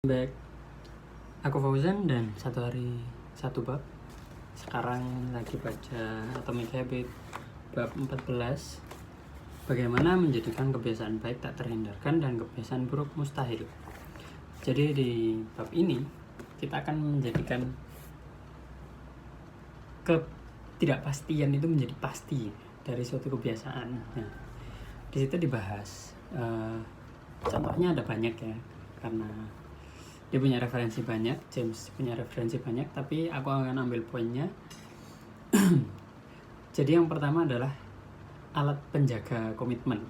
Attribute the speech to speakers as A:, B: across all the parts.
A: Baik, aku Fauzan dan satu hari satu bab. Sekarang lagi baca Atomic Habits bab 14. Bagaimana menjadikan kebiasaan baik tak terhindarkan dan kebiasaan buruk mustahil. Jadi di bab ini kita akan menjadikan ketidakpastian itu menjadi pasti dari suatu kebiasaan. Nah, di situ dibahas contohnya ada banyak ya, karena dia punya referensi banyak, James punya referensi banyak, tapi aku akan ambil poinnya. Jadi yang pertama adalah alat penjaga komitmen.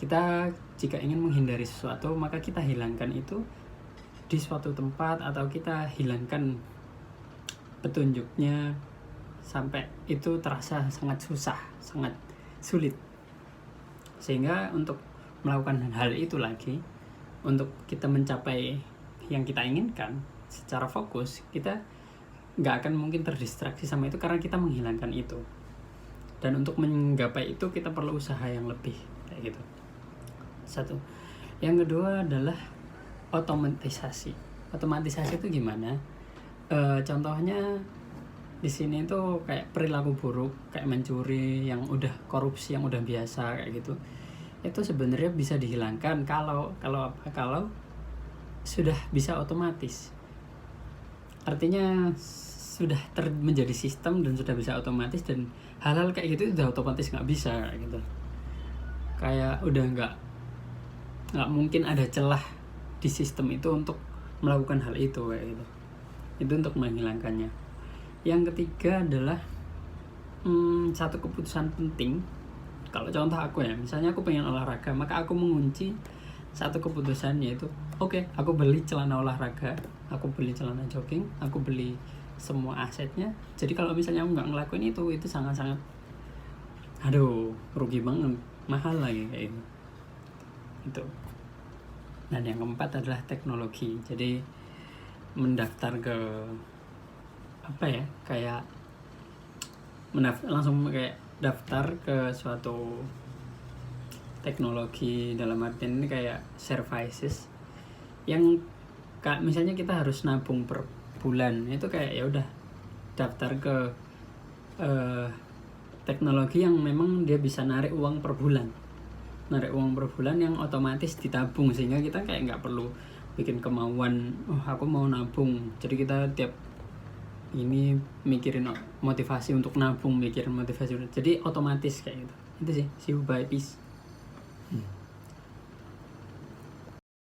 A: Kita jika ingin menghindari sesuatu, maka kita hilangkan itu di suatu tempat, atau kita hilangkan petunjuknya sampai itu terasa sangat susah, sangat sulit. Sehingga untuk melakukan hal itu lagi, untuk kita mencapai yang kita inginkan secara fokus, kita nggak akan mungkin terdistraksi sama itu karena kita menghilangkan itu. Dan untuk menggapai itu kita perlu usaha yang lebih, kayak gitu. Satu. Yang kedua adalah otomatisasi. Otomatisasi itu gimana? Contohnya di sini tuh kayak perilaku buruk, kayak mencuri, yang udah korupsi, yang udah biasa kayak gitu. Itu sebenarnya bisa dihilangkan kalau sudah bisa otomatis. Artinya sudah menjadi sistem dan sudah bisa otomatis, dan hal-hal kayak gitu udah otomatis nggak bisa gitu. Kayak udah nggak mungkin ada celah di sistem itu untuk melakukan hal itu kayak gitu. Itu untuk menghilangkannya. Yang ketiga adalah satu keputusan penting. Kalau contoh aku ya, misalnya aku pengen olahraga, maka aku mengunci satu keputusan, yaitu oke, aku beli celana olahraga, aku beli celana jogging, aku beli semua asetnya. Jadi kalau misalnya aku nggak ngelakuin itu sangat-sangat rugi banget, mahal lagi kayak gitu. Itu. Dan yang keempat adalah teknologi. Jadi mendaftar ke kayak langsung kayak daftar ke suatu teknologi, dalam artian ini kayak services yang misalnya kita harus nabung per bulan, itu kayak ya udah daftar ke teknologi yang memang dia bisa narik uang per bulan yang otomatis ditabung, sehingga kita kayak nggak perlu bikin kemauan, aku mau nabung, jadi kita tiap ini mikirin motivasi untuk nabung, mikirin motivasi, jadi otomatis kayak gitu. Itu sih, see you, bye, peace.